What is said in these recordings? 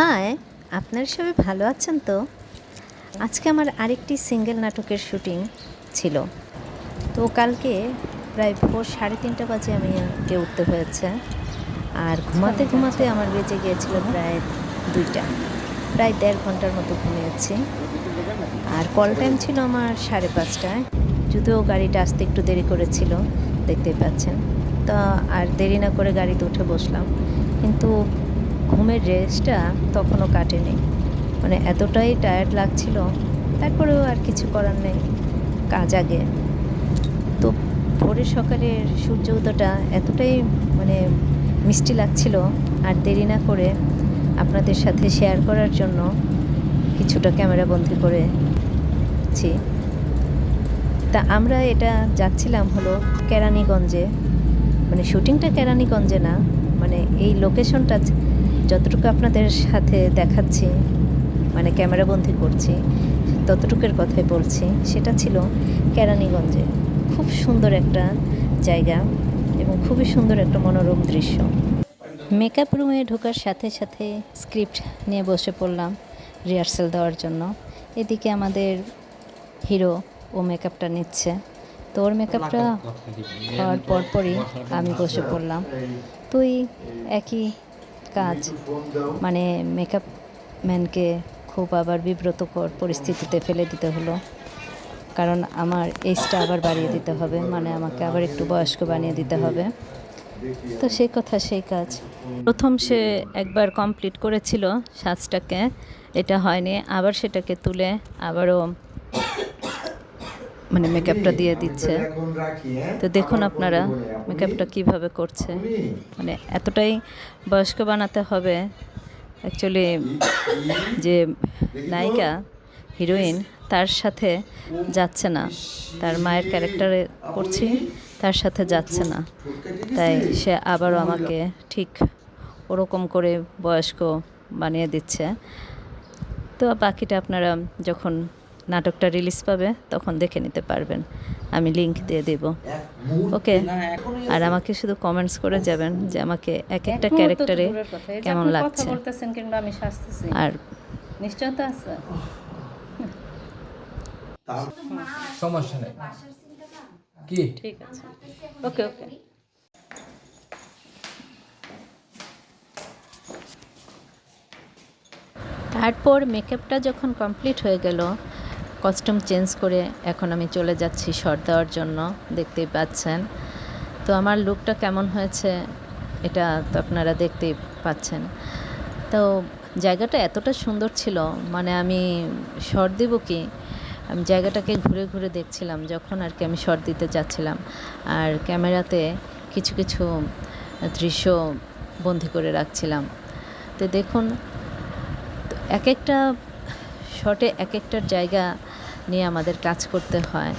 High, আপনারা সবাই ভালো আছেন তো? আজকে আমার আরেকটি সিঙ্গেল নাটকের শুটিং ছিল। তো কালকে প্রায় ভোর 3:30 বাজে আমাকে উঠতে হয়েছে। আর ঘুমাতে ঘুমাতে আমার বেজে গিয়েছিল প্রায় 2টা। প্রায় 1.5 ঘন্টার মতো ঘুমিয়েছি। আর কল টাইম ছিল আমার 5:30টায়, যদিও গাড়িটা আসতে একটু দেরি করেছিল, দেখতেই পাচ্ছেন। তো আর দেরি না করে গাড়িতে উঠে বসলাম, কিন্তু ঘুমের রেস্টটা তখনও কাটেনি। মানে এতটাই টায়ার্ড লাগছিল, তারপরেও আর কিছু করার নেই, কাজ আগে। তো ভোরের সকালের সূর্য উদয়টা এতটাই মানে মিষ্টি লাগছিল, আর দেরি না করে আপনাদের সাথে শেয়ার করার জন্য কিছুটা ক্যামেরা বন্দি করেছি। তা আমরা এটা যাচ্ছিলাম হলো কেরানীগঞ্জে, মানে শুটিংটা কেরানীগঞ্জে না, মানে এই লোকেশনটা যতটুকু আপনাদের সাথে দেখাচ্ছি, মানে ক্যামেরাবন্দি করছি, ততটুকুর কথাই বলছি। সেটা ছিল কেরানীগঞ্জে। খুব সুন্দর একটা জায়গা এবং খুবই সুন্দর একটা মনোরম দৃশ্য। মেকআপ রুমে ঢোকার সাথে সাথে স্ক্রিপ্ট নিয়ে বসে পড়লাম রিহার্সাল দেওয়ার জন্য। এদিকে আমাদের হিরো ও মেকআপটা নিচ্ছে। তো ওর মেকআপটা হওয়ার পরপরই আমি বসে পড়লাম। তুই একই কাজ, মানে মেকআপ ম্যানকে খুব আবার বিব্রতকর পরিস্থিতিতে ফেলে দিতে হলো, কারণ আমার এজটা আবার বাড়িয়ে দিতে হবে, মানে আমাকে আবার একটু বয়স্ক বানিয়ে দিতে হবে। তো সেই কথা সেই কাজ। প্রথম সে একবার কমপ্লিট করেছিল সাজটাকে, এটা হয়নি, আবার সেটাকে তুলে আবারও মানে মেকআপটা দিয়ে দিচ্ছে। তো দেখুন আপনারা মেকআপটা কিভাবে করছে, মানে এতটাই বয়স্ক বানাতে হবে। অ্যাকচুয়ালি যে নায়িকা হিরোইন, তার সাথে যাচ্ছে না, তার মায়ের ক্যারেক্টারে করছি, তার সাথে যাচ্ছে না, তাই সে আবারও আমাকে ঠিক ওরকম করে বয়স্ক বানিয়ে দিচ্ছে। তো বাকিটা আপনারা যখন নাটকটা রিলিজ পাবে তখন দেখে নিতে পারবেন, আমি লিংক দিয়ে দেব। ওকে, আর আমাকে শুধু কমেন্টস করে যাবেন যে আমাকে এক একটা ক্যারেক্টারে কেমন লাগছে। আর নিশ্চয়তা আছে, সমস্যা নেই, কি ঠিক আছে, ওকে ওকে। তারপর মেকআপটা যখন কমপ্লিট হয়ে গেল, কস্টিউম চেঞ্জ করে এখন আমি চলে যাচ্ছি শট দেওয়ার জন্য, দেখতেই পাচ্ছেন। তো আমার লুকটা কেমন হয়েছে এটা তো আপনারা দেখতেই পাচ্ছেন। তো জায়গাটা এতটা সুন্দর ছিল, মানে আমি শট দেব কি, আমি জায়গাটাকে ঘুরে ঘুরে দেখছিলাম যখন আর কি আমি শট দিতে যাচ্ছিলাম, আর ক্যামেরাতে কিছু কিছু দৃশ্য বন্দি করে রাখছিলাম। তো দেখুন, এক একটা শটে এক একটার জায়গা নিয়ে আমাদের কাজ করতে হয়,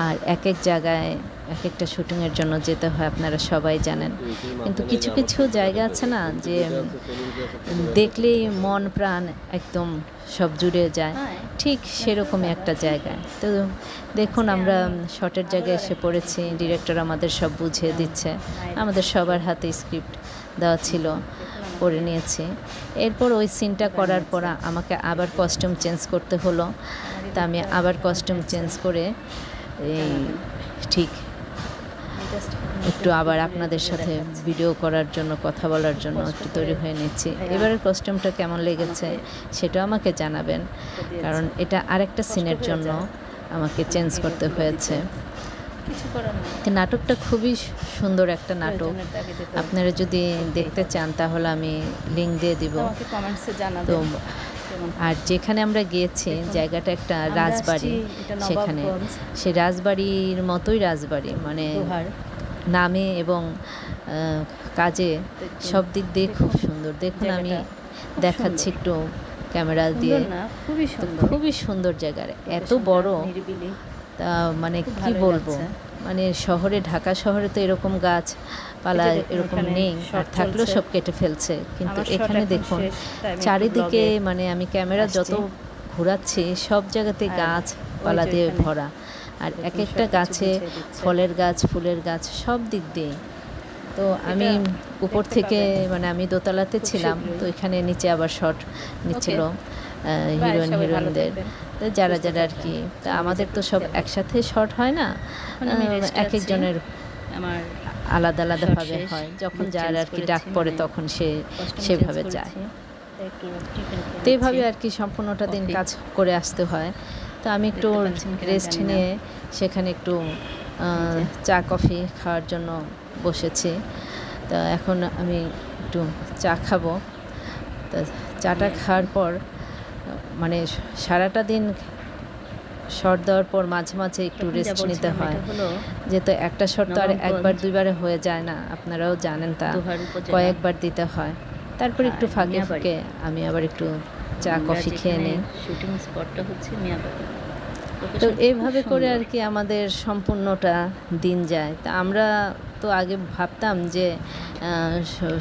আর এক এক জায়গায় এক একটা শুটিংয়ের জন্য যেতে হয়, আপনারা সবাই জানেন। কিন্তু কিছু কিছু জায়গা আছে না, যে দেখলেই মন প্রাণ একদম সব জুড়ে যায়, ঠিক সেরকমই একটা জায়গায়। তো দেখুন, আমরা শটের জায়গায় এসে পড়েছি, ডিরেক্টর আমাদের সব বুঝিয়ে দিচ্ছে, আমাদের সবার হাতে স্ক্রিপ্ট দেওয়া ছিল, পড়ে নিয়েছি। এরপর ওই সিনটা করার পর আমাকে আবার কস্টিউম চেঞ্জ করতে হলো। তা আমি আবার কস্টিউম চেঞ্জ করে এই ঠিক একটু আবার আপনাদের সাথে ভিডিও করার জন্য, কথা বলার জন্য একটু তৈরি হয়ে নিচ্ছি। এবারের কস্টিউমটা কেমন লেগেছে সেটাও আমাকে জানাবেন, কারণ এটা আরেকটা সিনের জন্য আমাকে চেঞ্জ করতে হয়েছে। নাটকটা খুবই সুন্দর একটা নাটক, আপনারা যদি দেখতে চান তাহলে আমি লিংক দিয়ে দিব। তো আর যেখানে আমরা গিয়েছি জায়গাটা একটা রাজবাড়ি, সেখানে সে রাজবাড়ির মতোই রাজবাড়ি, মানে নামে এবং কাজে সব দিক দিয়ে খুব সুন্দর। দেখুন আমি দেখাচ্ছি একটু ক্যামেরা দিয়ে, খুবই সুন্দর জায়গার, এত বড়, তা মানে কি বলবো, মানে শহরে, ঢাকা শহরে তো এরকম গাছপালা এরকম নেই, আর থাকলেও সব কেটে ফেলছে, কিন্তু এখানে দেখুন চারিদিকে, মানে আমি ক্যামেরা যত ঘোরাচ্ছি সব জায়গাতে গাছপালা দিয়ে ভরা, আর এক একটা গাছে ফলের গাছ, ফুলের গাছ, সব দিক দিয়ে। তো তো আমি উপর থেকে মানে আমি দোতলাতে ছিলাম, তো এখানে নিচে আবার শট নিচ্ছিল হিরোইন হিরোইনদের, তো যারা যারা আর কি। তা আমাদের তো সব একসাথে শট হয় না, এক একজনের আমার আলাদা আলাদাভাবে শেষ, হয়, যখন look যার change আর কি করেছি, ডাক পড়ে মানে তখন সে costume সেভাবে change যায়। করেছি। তো একটু টিফিন তো এইভাবে আর কি সম্পূর্ণটা দিন Coffee। কাজ করে আসতে হয়। তো আমি একটু দেখতে পাচ্ছেন কিনা রেস্ট জানি না। নিয়ে সেখানে একটু যে। চা কফি খাওয়ার জন্য বসেছি। তো এখন আমি একটু চা খাবো। তো চাটা খাওয়ার পর মানে সারাটা দিন শট দেওয়ার পর মাঝে মাঝে একটু তখন যা রেস্ট নিতে বলছিলাম, হয়, এটা হলো যেহেতু একটা শট তো আর নবাবগঞ্জ একবার দুইবারে হয়ে যায় না, আপনারাও জানেন তা, দোহার উপজেলা। কয়েকবার দিতে হয়। তারপর একটু আর ফাঁকে মিয়াবাড়ি। ফুঁকে আমি আবার একটু চা আমরা কফি খেয়ে যেখানে নিই। শুটিং স্পটটা হচ্ছে মিয়াবাড়ি। তো Location খুব এইভাবে করে সুন্দর। আর কি আমাদের সম্পূর্ণটা দিন যায়। তা আমরা তো আগে ভাবতাম যে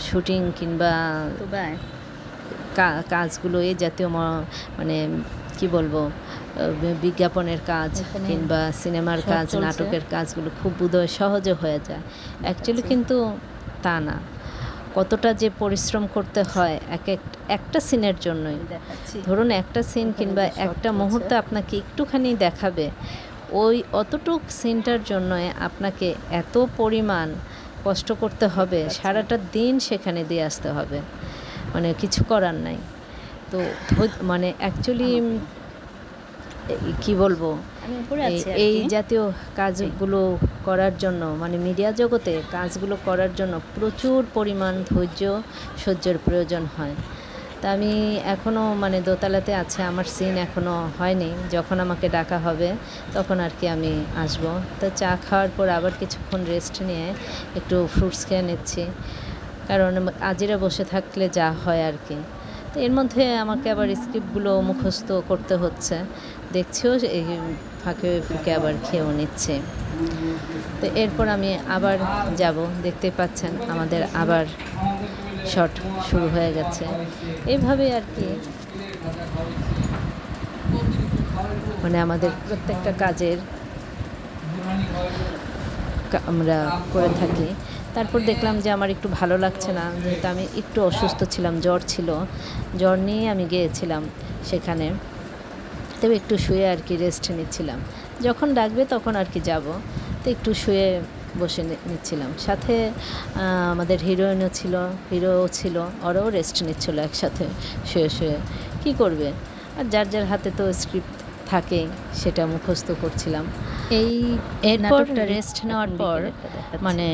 শুটিং কিংবা তো বাই কাজগুলো এই জাতীয় মানে কি বলবো, বিজ্ঞাপনের কাজ এখানে কিংবা সিনেমার শট কাজ, চলছে। নাটকের কাজগুলো খুব বোধহয় সহজে হয়ে যায়। অ্যাকচুয়ালি কিন্তু তা না, কতটা যে পরিশ্রম করতে হয় একটা সিনের জন্যই। দেখাচ্ছি। ধরুন একটা সিন ওখানে কিংবা যে shot একটা চলছে। মুহূর্ত আপনাকে একটুখানি দেখাবে, ওই অতটুক সিনটার জন্য আপনাকে এত পরিমাণ কষ্ট করতে হবে, সারাটা দিন সেখানে দিয়ে আসতে হবে, মানে কিছু করার নাই। তো মানে অ্যাকচুয়ালি কি বলবো, আমি উপরে আছি আর এই কি। জাতীয় কাজগুলো করার জন্য মানে মিডিয়া জগতে কাজগুলো করার জন্য প্রচুর পরিমাণ ধৈর্য সহ্যের প্রয়োজন হয়। তা আমি এখনও মানে দোতলাতে আছে, আমার সিন এখনও হয়নি। যখন আমাকে ডাকা হবে তখন আর কি আমি আসব। তো চা খাওয়ার পর আবার কিছুক্ষণ রেস্ট নিয়ে একটু ফ্রুটস খেয়ে নিচ্ছি, কারণ আজিরা বসে থাকলে যা হয় আর কি। তো এর মধ্যে আমাকে আবার স্ক্রিপ্টগুলো মুখস্থ করতে হচ্ছে, দেখছিও এই ফাঁকে ফুঁকে আবার খেয়েও নিচ্ছে। তো এরপর আমি আবার যাব, দেখতে পাচ্ছেন আমাদের আবার শট শুরু হয়ে গেছে। এইভাবে আর কি মানে আমাদের প্রত্যেকটা কাজের আমরা করে থাকি। তারপর দেখলাম যে আমার একটু ভালো লাগছে না, যেহেতু আমি একটু অসুস্থ ছিলাম, জ্বর ছিল, জ্বর নিয়ে আমি গিয়েছিলাম সেখানে। তবে একটু শুয়ে আর কি রেস্ট নিচ্ছিলাম, যখন ডাকবে তখন আর কি যাব। তো একটু শুয়ে বসে নিচ্ছিলাম, সাথে আমাদের হিরোইনও ছিল, হিরোও ছিল, ওরাও রেস্ট নিচ্ছিল একসাথে শুয়ে শুয়ে। কী করবে, আর যার যার হাতে তো স্ক্রিপ্ট থাকে, সেটা মুখস্থ করছিলাম। এরপর রেস্ট নেওয়ার পর মানে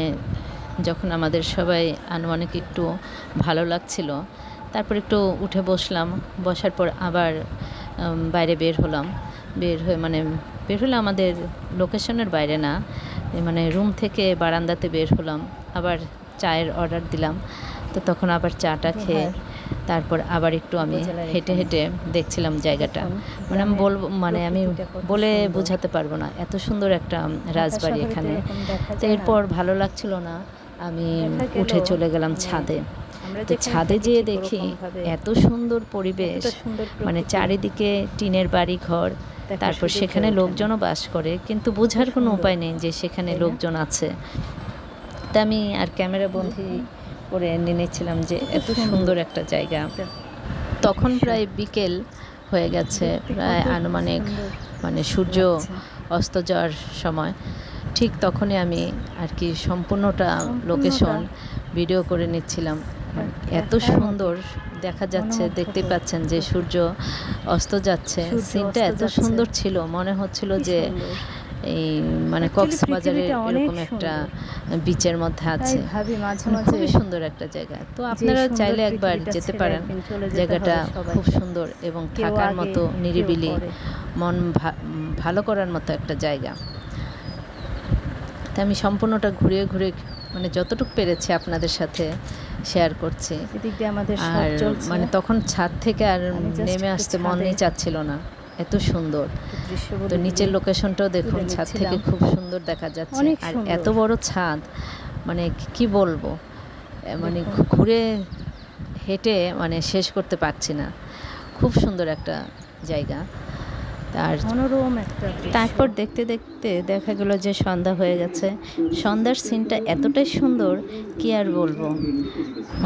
যখন আমাদের সবাই আনুমানিক একটু ভালো লাগছিল, তারপর একটু উঠে বসলাম। বসার পর আবার বাইরে বের হলাম। বের হলে আমাদের লোকেশনের বাইরে না, মানে রুম থেকে বারান্দাতে বের হলাম। আবার চায়ের অর্ডার দিলাম। তো তখন আবার চাটা খেয়ে তারপর আবার একটু আমি হেঁটে হেঁটে দেখছিলাম জায়গাটা। মানে আমি বলবো, মানে আমি বলে বোঝাতে পারবো না, এত সুন্দর একটা রাজবাড়ি এখানে। তো এরপর ভালো লাগছিল না, আমি উঠে চলে গেলাম ছাদে। তো ছাদে যেয়ে দেখি এত সুন্দর পরিবেশ, মানে চারিদিকে টিনের বাড়ি ঘর, তারপর সেখানে লোকজনও বাস করে, কিন্তু বোঝার কোনো উপায় নেই যে সেখানে লোকজন আছে। তা আমি আর ক্যামেরা বন্দি করে নিয়েছিলাম যে এত সুন্দর একটা জায়গা। তখন প্রায় বিকেল হয়ে গেছে, প্রায় আনুমানিক মানে সূর্য অস্ত যাওয়ার সময়। ঠিক তখনই আমি আর কি সম্পূর্ণটা লোকেশন ভিডিও করে নিচ্ছিলাম। এত সুন্দর দেখা যাচ্ছে, দেখতে পাচ্ছেন যে সূর্য অস্ত যাচ্ছে, সিনটা এত সুন্দর ছিল, মনে হচ্ছিল যে এই মানে কক্সবাজারের এরকম একটা বিচের মধ্যে আছে। খুবই সুন্দর একটা জায়গা। তো আপনারা চাইলে একবার যেতে পারেন, জায়গাটা খুব সুন্দর এবং থাকার মতো নিরিবিলি, মন ভালো করার মতো একটা জায়গা। তা আমি সম্পূর্ণটা ঘুরে ঘুরে মানে যতটুকু পেরেছি আপনাদের সাথে শেয়ার করছি। আর মানে তখন ছাদ থেকে আর নেমে আসতে মনই চাচ্ছিল না, এত সুন্দর। তো নিচের লোকেশনটাও দেখুন, ছাদ থেকে খুব সুন্দর দেখা যাচ্ছে। আর এত বড় ছাদ, মানে কি বলবো, মানে ঘুরে হেঁটে মানে শেষ করতে পারছি না। খুব সুন্দর একটা জায়গা। আর মনোরম একটা তারপর দেখতে দেখতে দেখা গেল যে সন্ধ্যা হয়ে গেছে। সন্ধ্যার সিনটা এতটাই সুন্দর কি আর বলবো,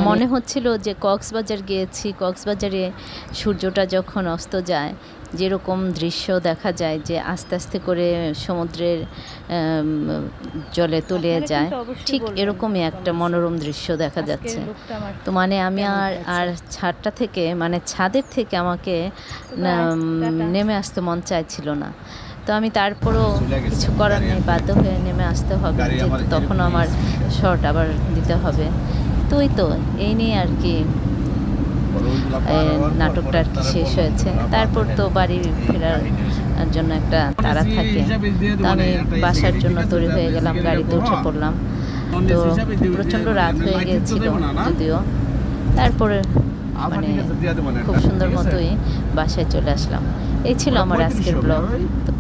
মনে হচ্ছিল যে কক্সবাজার গিয়েছি। কক্সবাজারে সূর্যটা যখন অস্ত যায় যেরকম দৃশ্য দেখা যায়, যে আস্তে আস্তে করে সমুদ্রের জলে তলিয়ে যায়, ঠিক এরকমই একটা মনোরম দৃশ্য দেখা যাচ্ছে। তো মানে আমি আর ছাদটা থেকে, মানে ছাদের থেকে আমাকে নেমে আসতে মন চাইছিল না। তো আমি তারপরও কিছু করার নেই, বাধ্য হয়ে নেমে আসতে হবে, যেহেতু তখন আমার শর্ট আবার দিতে হবে। তো এই নিয়ে আর কি নাটকটা আর কি শেষ হয়েছে। তারপর তো বাড়ি ফেরার জন্য একটা তাড়া থাকে। তো আমি বাসার জন্য তৈরি হয়ে গেলাম, গাড়িতে উঠে পড়লাম। তো প্রচণ্ড রাত হয়ে গিয়েছিল যদিও, তারপরে মানে খুব সুন্দর মতোই বাসায় চলে আসলাম। এই ছিল আমার আজকের ব্লগ। তো